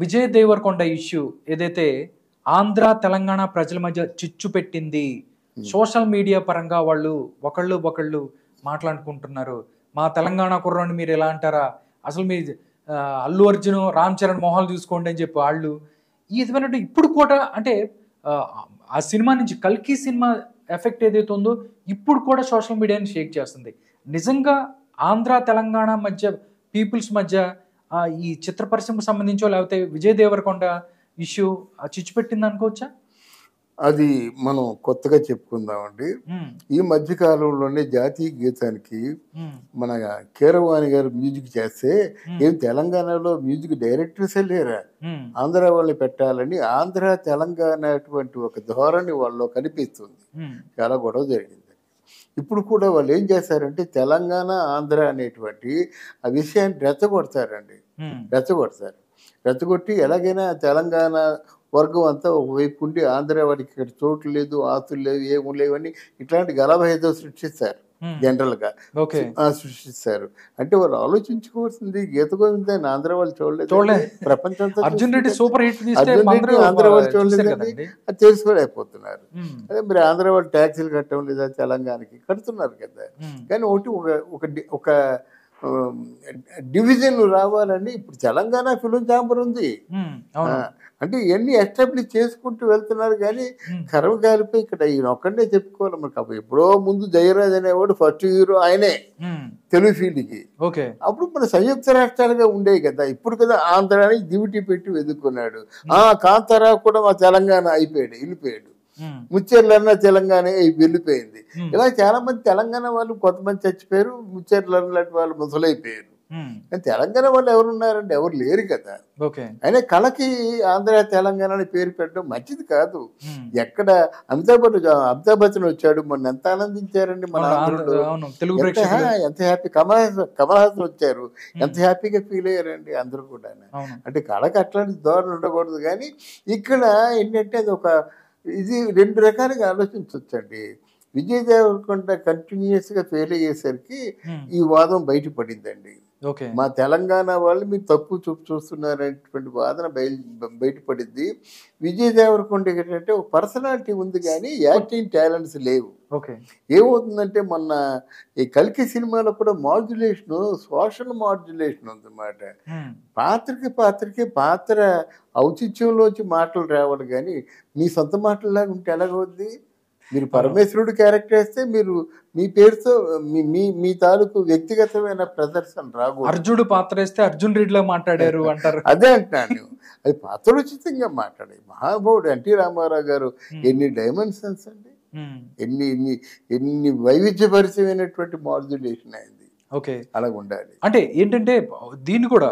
Vijay Devarakonda issue ఏదైతే ఆంధ్ర తెలంగాణ ప్రజల మధ్య చిచ్చు పెట్టింది. సోషల్ మీడియా పరంగా వాళ్ళు ఒకళ్ళు మాట్లాడుకుంటున్నారు. మా తెలంగాణ కుర్రాన్ని మీరు ఎలా అంటారా, అసలు మీ అల్లు అర్జున్ రామ్ చరణ్ మొహాలు చూసుకోండి అని చెప్పి వాళ్ళు ఈ విధమైన ఇప్పుడు కూడా అంటే ఆ సినిమా నుంచి కల్కి సినిమా ఎఫెక్ట్ ఏదైతే ఉందో ఇప్పుడు కూడా సోషల్ మీడియాని షేక్ చేస్తుంది. నిజంగా ఆంధ్ర తెలంగాణ మధ్య పీపుల్స్ మధ్య ఈ చిత్ర పరిశ్రమకు సంబంధించో లేకపోతే విజయ్ దేవరకొండ ఇష్యూ చిచ్చు పెట్టింది అనుకోవచ్చా? అది మనం కొత్తగా చెప్పుకుందామండి. ఈ మధ్య కాలంలోనే జాతీయ గీతానికి మన కీరవాణి గారు మ్యూజిక్ చేస్తే ఏం తెలంగాణలో మ్యూజిక్ డైరెక్టర్సే లేరా, ఆంధ్ర వాళ్ళని పెట్టాలని ఆంధ్ర తెలంగాణ అటువంటి ఒక ధోరణి వాళ్ళలో కనిపిస్తుంది. చాలా గొడవ జరిగింది. ఇప్పుడు కూడా వాళ్ళు ఏం చేస్తారంటే తెలంగాణ ఆంధ్ర అనేటువంటి ఆ విషయాన్ని రెచ్చగొడతారండి. రెచ్చగొట్టి ఎలాగైనా తెలంగాణ వర్గం అంతా ఒకవైపు ఉండి ఆంధ్ర వాడికి ఇక్కడ చోటు లేదు, ఆస్తులు లేవు, ఏమీ లేవని ఇట్లాంటి గలభేదం సృష్టిస్తారు. జనరల్గా సృష్టిస్తారు. అంటే వాళ్ళు ఆలోచించుకోవాల్సింది గీత గోవిందాన్ని ఆంధ్ర వాళ్ళు చూడలేదు, ప్రపంచంతో ఆంధ్ర వాళ్ళు చూడలేదని అది తెలుసుకోలేకపోతున్నారు. అదే మరి ఆంధ్ర వాళ్ళు ట్యాక్సీలు కట్టడం లేదా, తెలంగాణకి కడుతున్నారు కదా. కానీ ఒక డివిజన్ రావాలని ఇప్పుడు తెలంగాణ ఫిలిం ఛాంబర్ ఉంది. అంటే ఇవన్నీ ఎస్టాబ్లిష్ చేసుకుంటూ వెళ్తున్నారు. కానీ కర్మకాలిపై ఇక్కడ ఈయన ఒక్కడే చెప్పుకోవాలి. మనకు ఎప్పుడో ముందు జయరాజ్ అనేవాడు ఫస్ట్ హీరో ఆయనే తెలుగు ఫీల్డ్కి. అప్పుడు మన సంయుక్త రాష్ట్రాలుగా ఉండేవి కదా. ఇప్పుడు కదా ఆంధ్రాని దివిటీ పెట్టి వెతుక్కున్నాడు. కాంతారా కూడా మా తెలంగాణ అయిపోయాడు, వెళ్ళిపోయాడు. ముచ్చేర్లన్న తెలంగాణ వెళ్ళిపోయింది. ఇలా చాలా మంది తెలంగాణ వాళ్ళు కొంతమంది చచ్చిపోయారు, ముచ్చేర్లన్న లాంటి వాళ్ళు ముసలైపోయారు. కానీ తెలంగాణ వాళ్ళు ఎవరున్నారంటే ఎవరు లేరు కదా. అయినా కళకి ఆంధ్ర తెలంగాణ అని పేరు పెట్టడం మంచిది కాదు. ఎక్కడ అమితాబ్ బచ్చన్ వచ్చాడు మొన్న, ఎంత ఆనందించారండి మన ఆంధ్రలో, ఎంత హ్యాపీ. కమల్ హాసన్ వచ్చారు, ఎంత హ్యాపీగా ఫీల్ అయ్యారండి అందరూ కూడా. అంటే కళకి అట్లాంటి ధోరణి ఉండకూడదు. కానీ ఇక్కడ ఏంటంటే అది ఒక ఇది రెండు రకాలుగా ఆలోచించవచ్చండి. విజయ్ దేవరకొండ కంటిన్యూస్గా ఫెయిల్ అయ్యేసరికి ఈ వాదం బయటపడిందండి. మా తెలంగాణ వాళ్ళు మీరు తప్పు చూస్తున్నారనేటువంటి వాదన బయటపడింది. విజయ్ దేవరకొండ ఏంటంటే ఒక పర్సనాలిటీ ఉంది కానీ యాక్టింగ్ టాలెంట్స్ లేవు. ఏమవుతుందంటే మొన్న ఈ కల్కి సినిమాలో కూడా మాడ్యులేషన్, సోషల్ మాడ్యులేషన్ ఉందన్నమాట. పాత్రకి పాత్ర ఔచిత్యంలోంచి మాటలు రావాలి కానీ మీ సొంత మాటల్లాగా ఉంటే ఎలాగవుద్ది? మీరు పరమేశ్వరుడు క్యారెక్టర్ వేస్తే మీరు మీ పేరుతో మీ తాలూకు వ్యక్తిగతమైన ప్రదర్శన రాకూడదు. అర్జునుడు పాత్ర వేస్తే అర్జున్ రెడ్డిలో మాట్లాడారు అంటారు. అదే అంటున్నాను. అది పాత్రోచితంగా మాట్లాడే మహానుభావుడు ఎన్టీ రామారావు గారు ఎన్ని డైమెన్షన్స్ అండి, ఎన్ని వైవిధ్యభరితమైనటువంటి మాడ్యులేషన్ అయింది. అలాగ ఉండాలి. అంటే ఏంటంటే దీన్ని కూడా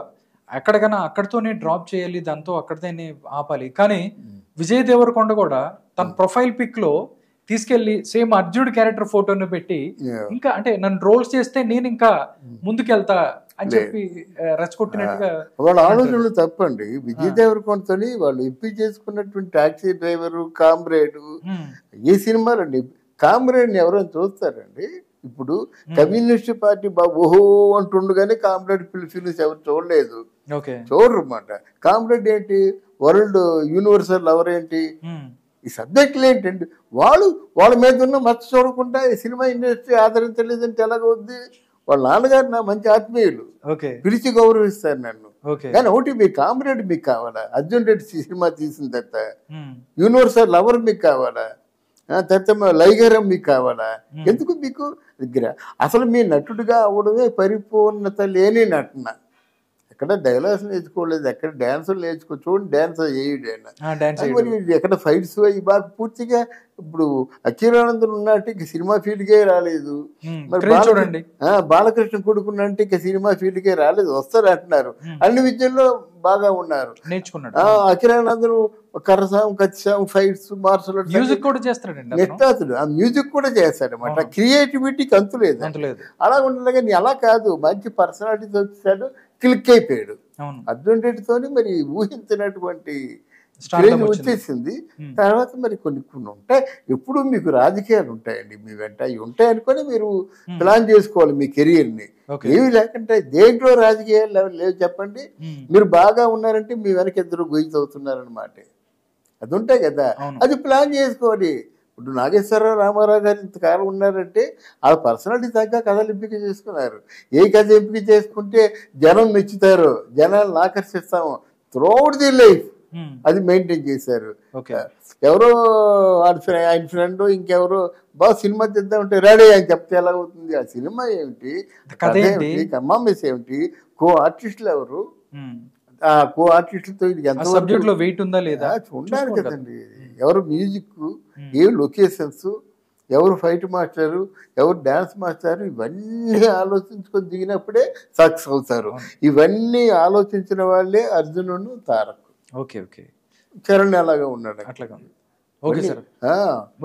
ఎక్కడికైనా అక్కడితోనే డ్రాప్ చేయాలి, దాంతో అక్కడితోనే ఆపాలి. కానీ విజయ్ దేవరకొండ కూడా తన ప్రొఫైల్ పిక్ లో తీసుకెళ్లి సేమ్ అర్జునుడు క్యారెక్టర్ ఫోటోను పెట్టి ఇంకా అంటే నన్ను రోల్స్ చేస్తే నేను ఇంకా ముందుకెళ్తా అని చెప్పి రెచ్చగొట్టినట్టుగా వాళ్ళ ఆలోచనలు తప్పండి. విజయ్ దేవరకొండతోని వాళ్ళు ఎంపీ చేసుకున్నటువంటి టాక్సీ డ్రైవరు, కామ్రేడు, ఏ సినిమాలండి కామ్రేడ్ని ఎవరైనా చూస్తారండి? ఇప్పుడు కమ్యూనిస్ట్ పార్టీ ఓహో అంటుండగానే కామ్రేడ్ ఫిలిమ్స్ ఎవరు చూడలేదు, చూడరు అన్నమాట. కామ్రేడ్ ఏంటి, వరల్డ్ యూనివర్సల్ లవర్ ఏంటి, ఈ సబ్జెక్టులు ఏంటండి? వాళ్ళ మీద ఉన్న మచ్చ చూడకుండా ఈ సినిమా ఇండస్ట్రీ ఆదరించలేదంటే ఎలాగవుద్ది? వాళ్ళ నాన్నగారు నా మంచి ఆత్మీయులు, పిలిచి గౌరవిస్తారు నన్ను. కానీ ఒకటి మీ కామ్రేడ్ మీకు కావాలా? అర్జున్ రెడ్డి సినిమా తీసిన తర్వాత యూనివర్సల్ లవర్ మీకు కావాలా? తర్వాత లైగరం మీకు కావాలా? ఎందుకు మీకు అసలు మీ నటుడిగా అవడమే పరిపూర్ణత లేని నటన. ఎక్కడ డైలాగ్స్ నేర్చుకోలేదు, ఎక్కడ డాన్సులు నేర్చుకో. చూడండి డాన్స్ వేయడు, ఎక్కడ ఫైట్స్ అవి బాగా పూర్తిగా. ఇప్పుడు అఖిలానందన్ ఉన్నట్టు ఇక సినిమా ఫీల్డ్కే రాలేదు. మరి బాలకృష్ణ కొడుకున్నంటే ఇక సినిమా ఫీల్డ్కే రాలేదు, వస్తారు అంటున్నారు. అన్ని విద్యల్లో బాగా ఉన్నారు, నేర్చుకున్నాడు. అఖిలానందన్ కర్రసాం, కత్తిసాం, ఫైట్స్, మార్షల్ ఆర్ట్స్, మ్యూజిక్ కూడా చేస్తాడు. నెట్టాతుడు ఆ మ్యూజిక్ కూడా చేస్తాడు అన్నమాట. క్రియేటివిటీకి అంతు లేదు. అలా ఉండదు. కానీ అలా కాదు, మంచి పర్సనాలిటీతో వచ్చాడు, క్లిక్ అయిపోయాడు. అర్జున్ రెడ్డితోని మరి ఊహించినటువంటి క్రేజ్ వచ్చేసింది. తర్వాత మరి కొన్ని కొన్ని ఉంటాయి. ఎప్పుడు మీకు రాజకీయాలు ఉంటాయండి మీ వెంట, ఇవి ఉంటాయి అనుకొని మీరు ప్లాన్ చేసుకోవాలి మీ కెరియర్ని. ఏమి లేకుంటే దేంట్లో రాజకీయాలు లేవు చెప్పండి. మీరు బాగా ఉన్నారంటే మీ వెనక ఇద్దరు గొయ్యి అవుతున్నారనమాట. అది ఉంటాయి కదా, అది ప్లాన్ చేసుకోవాలి. ఇప్పుడు నాగేశ్వరరావు రామారావు గారు ఇంతకాలం ఉన్నారంటే ఆ పర్సనాలిటీ తగ్గ కథలు ఎంపిక చేసుకున్నారు. ఏ కథ ఎంపిక చేసుకుంటే జనం మెచ్చుతారో, జనాలను ఆకర్షిస్తాము త్రూఅవుట్ ది లైఫ్, అది మెయింటైన్ చేశారు. ఎవరో ఆయన ఫ్రెండ్ ఇంకెవరో బాగా సినిమా తీద్దామంటే రెడీ అని చెప్తే ఎలా అవుతుంది? ఆ సినిమా ఏమిటి, కథ ఏమిటి, కమ్మామిస్ ఏమిటి, కో ఆర్టిస్టులు ఎవరు, ఆ కో ఆర్టిస్టులతో ఇది ఎంత సబ్జెక్ట్ లో వెయిట్ ఉందా లేదా ఉండాలి కదండి. ఎవరు మ్యూజిక్, ఏ లొకేషన్స్, ఎవరు ఫైట్ మాస్టరు, ఎవరు డ్యాన్స్ మాస్టరు, ఇవన్నీ ఆలోచించుకొని దిగినప్పుడే సక్సెస్ అవుతారు. ఇవన్నీ ఆలోచించిన వాళ్ళే అర్జునుడు, తారక్. ఓకే ఓకే, చరణ్ అలాగా ఉన్నాడు అట్లాగా. Okay sir,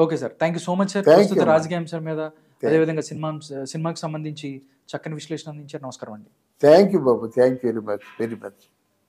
okay sir, thank you so much sir. ప్రస్తుత రాజకీయ అంశాల మీద అదేవిధంగా సినిమాకి సంబంధించి చక్కని విశ్లేషణ అందించారు. నమస్కారం అండి. Thank you Babu, thank you very much, very much.